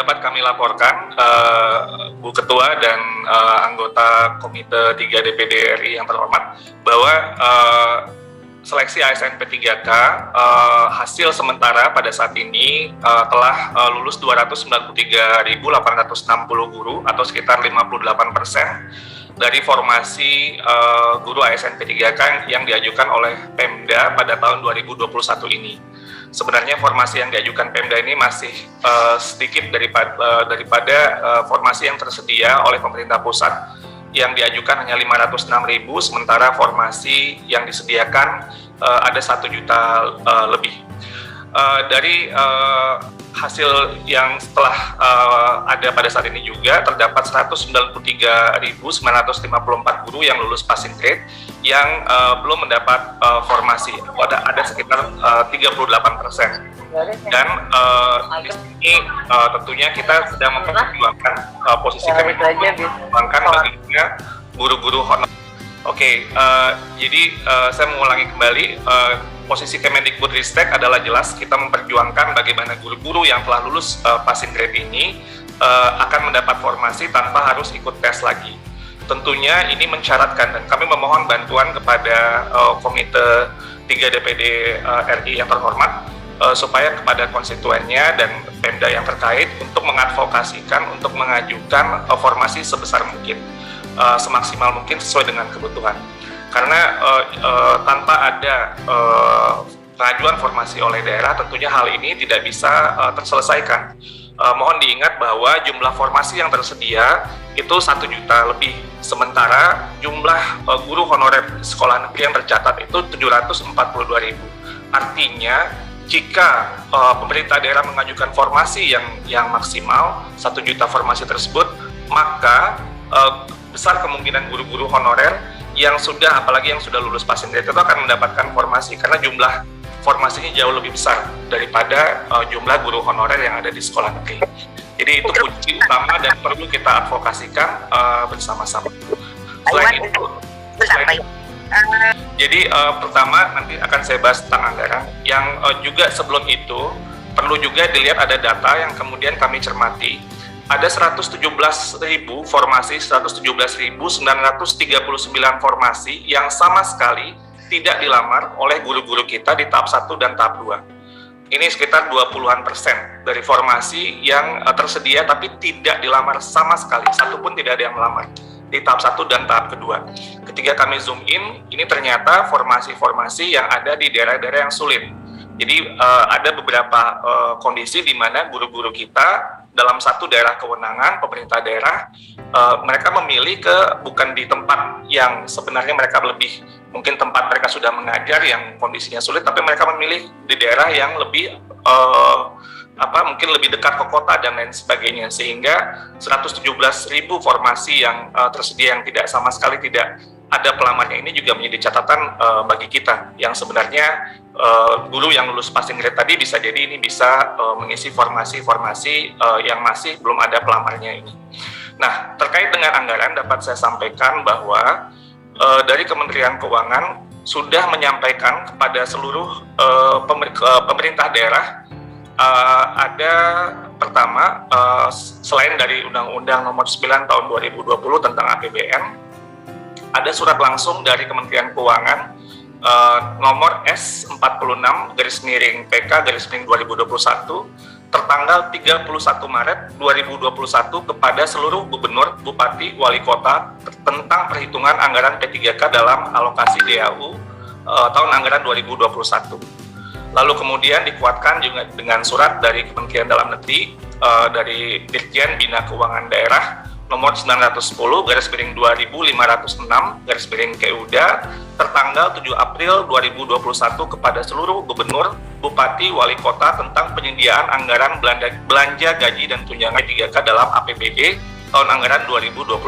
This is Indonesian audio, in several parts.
dapat kami laporkan, Bu Ketua dan anggota Komite 3 DPD RI yang terhormat, bahwa seleksi ASN P3K hasil sementara pada saat ini telah lulus 293.860 guru atau sekitar 58% dari formasi guru ASN P3K yang diajukan oleh Pemda pada tahun 2021 ini. Sebenarnya formasi yang diajukan Pemda ini masih sedikit daripada formasi yang tersedia oleh pemerintah pusat, yang diajukan hanya 506.000, sementara formasi yang disediakan ada 1 juta lebih. Dari hasil yang setelah ada pada saat ini juga terdapat 193.954 guru yang lulus passing grade yang belum mendapat formasi. Ada sekitar 38%. Dan di sini tentunya kita sedang memperjuangkan posisi kami memperjuangkan bagaimana guru-guru honor. Oke, jadi saya mengulangi kembali, posisi Kemendikbudristek adalah jelas kita memperjuangkan bagaimana guru-guru yang telah lulus passing grade ini akan mendapat formasi tanpa harus ikut tes lagi. Tentunya ini mensyaratkan, dan kami memohon bantuan kepada Komite 3 DPD RI yang terhormat, supaya kepada konstituennya dan Pemda yang terkait untuk mengadvokasikan untuk mengajukan formasi sebesar mungkin, semaksimal mungkin sesuai dengan kebutuhan. Karena tanpa ada pengajuan formasi oleh daerah, tentunya hal ini tidak bisa terselesaikan. Mohon diingat bahwa jumlah formasi yang tersedia itu 1 juta lebih, sementara jumlah guru honorer sekolah negeri yang tercatat itu 742.000. Artinya jika pemerintah daerah mengajukan formasi yang maksimal 1 juta formasi tersebut, maka besar kemungkinan guru-guru honorer yang sudah, apalagi yang sudah lulus passing grade itu akan mendapatkan formasi, karena jumlah formasinya jauh lebih besar daripada jumlah guru honorer yang ada di sekolah negeri. Jadi itu kunci utama dan perlu kita advokasikan bersama-sama. Selain itu, jadi pertama nanti akan saya bahas tentang anggaran. Yang juga sebelum itu perlu juga dilihat ada data yang kemudian kami cermati. Ada 117.000 formasi, 117.939 formasi yang sama sekali tidak dilamar oleh guru-guru kita di tahap 1 dan tahap 2. Ini sekitar 20% dari formasi yang tersedia tapi tidak dilamar sama sekali, satu pun tidak ada yang melamar di tahap 1 dan tahap kedua. Ketika kami zoom in, ini ternyata formasi-formasi yang ada di daerah-daerah yang sulit. Jadi ada beberapa kondisi di mana guru-guru kita dalam satu daerah kewenangan pemerintah daerah, mereka memilih bukan di tempat yang sebenarnya mereka lebih, mungkin tempat mereka sudah mengajar yang kondisinya sulit, tapi mereka memilih di daerah yang lebih mungkin lebih dekat ke kota dan lain sebagainya, sehingga 117.000 formasi yang tersedia yang tidak sama sekali tidak ada pelamarnya ini juga menjadi catatan bagi kita, yang sebenarnya guru yang lulus passing grade tadi bisa jadi ini bisa mengisi formasi-formasi yang masih belum ada pelamarnya ini. Nah, terkait dengan anggaran dapat saya sampaikan bahwa dari Kementerian Keuangan sudah menyampaikan kepada seluruh pemerintah daerah, ada pertama, selain dari Undang-Undang Nomor 9 Tahun 2020 tentang APBN, ada surat langsung dari Kementerian Keuangan nomor S46/PK/2021 tertanggal 31 Maret 2021 kepada seluruh gubernur, bupati, wali kota tentang perhitungan anggaran P3K dalam alokasi DAU tahun anggaran 2021. Lalu kemudian dikuatkan juga dengan surat dari Kementerian Dalam Negeri dari Dirjen Bina Keuangan Daerah nomor 910/2506/KUDA tertanggal 7 April 2021 kepada seluruh gubernur, bupati, wali kota tentang penyediaan anggaran belanja gaji dan tunjangan P3K dalam APBD tahun anggaran 2021.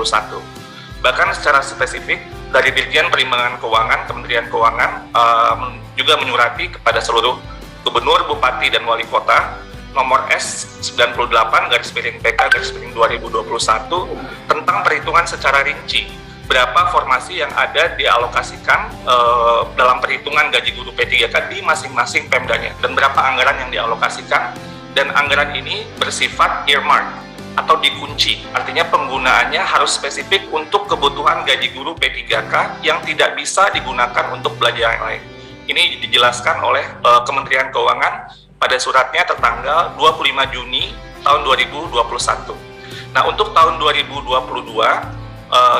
Bahkan secara spesifik dari Dirjen Perimbangan Keuangan Kementerian Keuangan juga menyurati kepada seluruh gubernur, bupati, dan wali kota nomor S98/PK/2021 tentang perhitungan secara rinci berapa formasi yang ada dialokasikan dalam perhitungan gaji guru P3K di masing-masing Pemdanya, dan berapa anggaran yang dialokasikan dan anggaran ini bersifat earmark atau dikunci, artinya penggunaannya harus spesifik untuk kebutuhan gaji guru P3K yang tidak bisa digunakan untuk belanja yang lain. Ini dijelaskan oleh Kementerian Keuangan pada suratnya tertanggal 25 Juni tahun 2021. Nah, untuk tahun 2022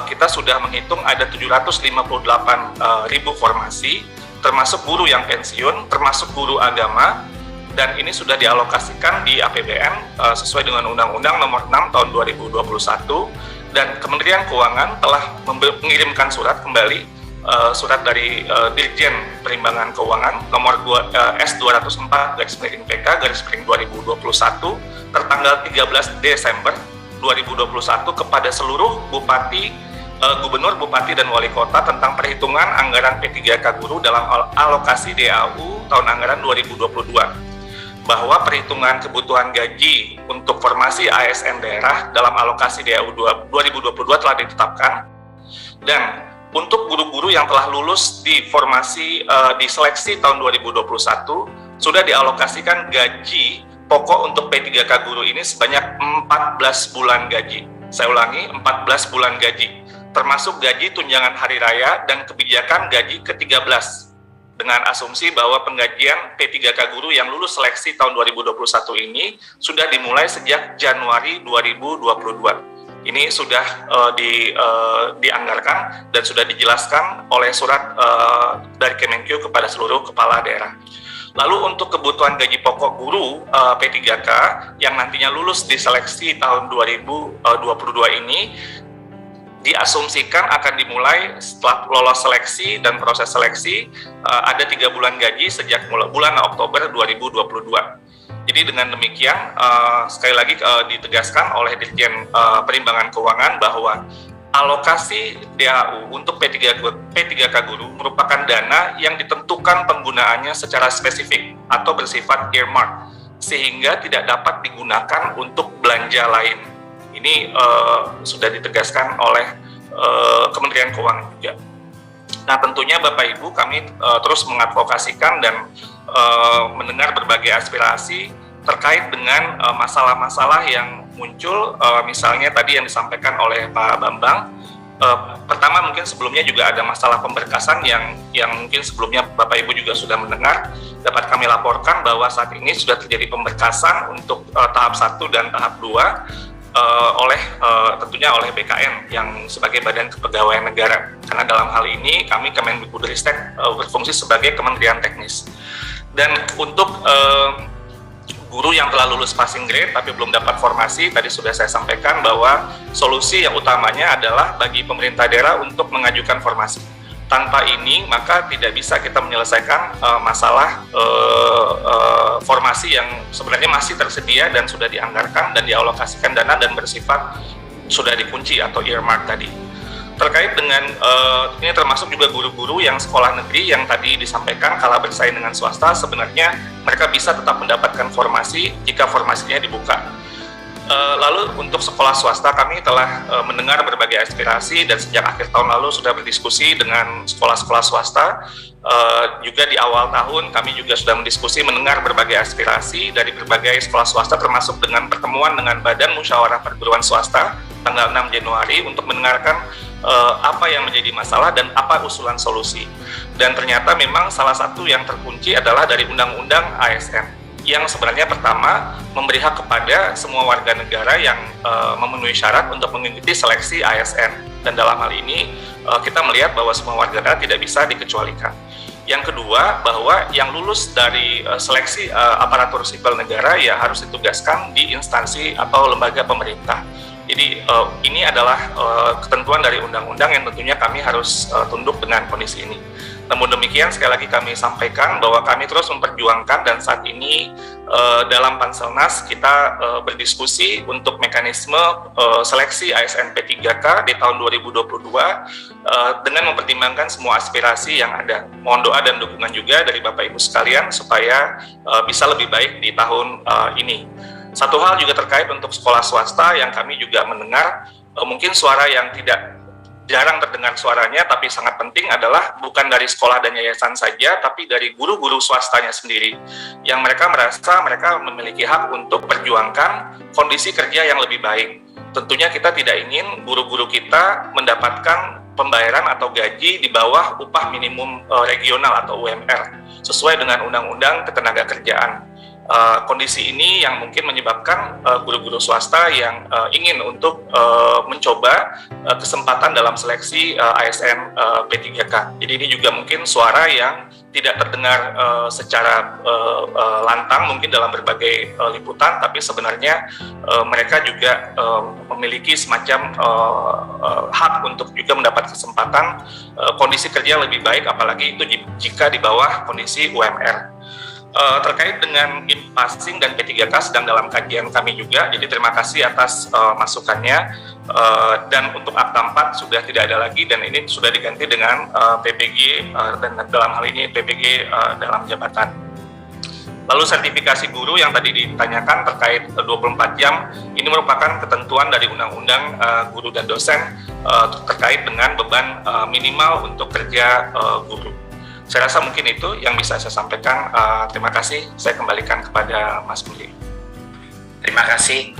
kita sudah menghitung ada 758.000 formasi, termasuk guru yang pensiun, termasuk guru agama, dan ini sudah dialokasikan di APBN sesuai dengan Undang-Undang Nomor 6 Tahun 2021, dan Kementerian Keuangan telah mengirimkan surat kembali, surat dari Dirjen Perimbangan Keuangan nomor S204/PK/2021 tertanggal 13 Desember 2021 kepada seluruh bupati, gubernur, bupati, dan wali kota tentang perhitungan anggaran P3K guru dalam alokasi DAU tahun anggaran 2022, bahwa perhitungan kebutuhan gaji untuk formasi ASN daerah dalam alokasi DAU 2022 telah ditetapkan, dan untuk guru-guru yang telah lulus di formasi di seleksi tahun 2021 sudah dialokasikan gaji pokok untuk P3K guru ini sebanyak 14 bulan gaji. Saya ulangi, 14 bulan gaji, termasuk gaji tunjangan hari raya dan kebijakan gaji ke-13, dengan asumsi bahwa penggajian P3K guru yang lulus seleksi tahun 2021 ini sudah dimulai sejak Januari 2022. Ini sudah dianggarkan dan sudah dijelaskan oleh surat dari Kemenkeu kepada seluruh kepala daerah. Lalu untuk kebutuhan gaji pokok guru P3K yang nantinya lulus di seleksi tahun 2022 ini diasumsikan akan dimulai setelah lolos seleksi dan proses seleksi, ada 3 bulan gaji sejak bulan Oktober 2022. Jadi dengan demikian, sekali lagi ditegaskan oleh Dirjen Perimbangan Keuangan bahwa alokasi DAU untuk P3K guru merupakan dana yang ditentukan penggunaannya secara spesifik atau bersifat earmark, sehingga tidak dapat digunakan untuk belanja lain. Ini sudah ditegaskan oleh Kementerian Keuangan juga. Nah, tentunya Bapak Ibu, kami terus mengadvokasikan dan mendengar berbagai aspirasi terkait dengan masalah-masalah yang muncul, misalnya tadi yang disampaikan oleh Pak Bambang. Pertama, mungkin sebelumnya juga ada masalah pemberkasan yang mungkin sebelumnya Bapak Ibu juga sudah mendengar. Dapat kami laporkan bahwa saat ini sudah terjadi pemberkasan untuk tahap 1 dan tahap 2 tentunya oleh BKN yang sebagai Badan Kepegawaian Negara. Karena dalam hal ini kami Kemendikbudristek berfungsi sebagai kementerian teknis. Dan untuk guru yang telah lulus passing grade tapi belum dapat formasi, tadi sudah saya sampaikan bahwa solusi yang utamanya adalah bagi pemerintah daerah untuk mengajukan formasi. Tanpa ini maka tidak bisa kita menyelesaikan masalah formasi yang sebenarnya masih tersedia dan sudah dianggarkan dan dialokasikan dana dan bersifat sudah dikunci atau earmark tadi. Terkait dengan ini termasuk juga guru-guru yang sekolah negeri yang tadi disampaikan kalah bersaing dengan swasta, sebenarnya mereka bisa tetap mendapatkan formasi jika formasinya dibuka. Lalu untuk sekolah swasta kami telah mendengar berbagai aspirasi dan sejak akhir tahun lalu sudah berdiskusi dengan sekolah-sekolah swasta. Juga di awal tahun kami juga sudah mendiskusi mendengar berbagai aspirasi dari berbagai sekolah swasta, termasuk dengan pertemuan dengan Badan Musyawarah Perguruan Swasta tanggal 6 Januari untuk mendengarkan apa yang menjadi masalah dan apa usulan solusi. Dan ternyata memang salah satu yang terkunci adalah dari Undang-Undang ASN, yang sebenarnya pertama memberi hak kepada semua warga negara yang memenuhi syarat untuk mengikuti seleksi ASN, dan dalam hal ini kita melihat bahwa semua warga negara tidak bisa dikecualikan. Yang kedua, bahwa yang lulus dari seleksi aparatur sipil negara ya harus ditugaskan di instansi atau lembaga pemerintah. Jadi ini adalah ketentuan dari undang-undang yang tentunya kami harus tunduk dengan kondisi ini. Namun demikian, sekali lagi kami sampaikan bahwa kami terus memperjuangkan, dan saat ini dalam Panselnas kita berdiskusi untuk mekanisme seleksi ASN P3K di tahun 2022 dengan mempertimbangkan semua aspirasi yang ada. Mohon doa dan dukungan juga dari Bapak Ibu sekalian supaya bisa lebih baik di tahun ini. Satu hal juga terkait untuk sekolah swasta yang kami juga mendengar mungkin suara yang tidak jarang terdengar suaranya, tapi sangat penting adalah bukan dari sekolah dan yayasan saja, tapi dari guru-guru swastanya sendiri, yang mereka merasa mereka memiliki hak untuk perjuangkan kondisi kerja yang lebih baik. Tentunya kita tidak ingin guru-guru kita mendapatkan pembayaran atau gaji di bawah upah minimum regional atau UMR, sesuai dengan Undang-Undang Ketenagakerjaan. Kondisi ini yang mungkin menyebabkan guru-guru swasta yang ingin untuk mencoba kesempatan dalam seleksi ASN P3K. Jadi ini juga mungkin suara yang tidak terdengar secara lantang mungkin dalam berbagai liputan, tapi sebenarnya mereka juga memiliki semacam hak untuk juga mendapat kesempatan kondisi kerja lebih baik, apalagi itu jika di bawah kondisi UMR. Terkait dengan passing dan P3K sedang dalam kajian kami juga, jadi terima kasih atas masukannya, dan untuk Akta 4 sudah tidak ada lagi dan ini sudah diganti dengan PPG, dan dalam hal ini PPG dalam jabatan. Lalu sertifikasi guru yang tadi ditanyakan terkait 24 jam, ini merupakan ketentuan dari Undang-Undang Guru dan Dosen terkait dengan beban minimal untuk kerja guru. Saya rasa mungkin itu yang bisa saya sampaikan. Terima kasih. Saya kembalikan kepada Mas Budi. Terima kasih.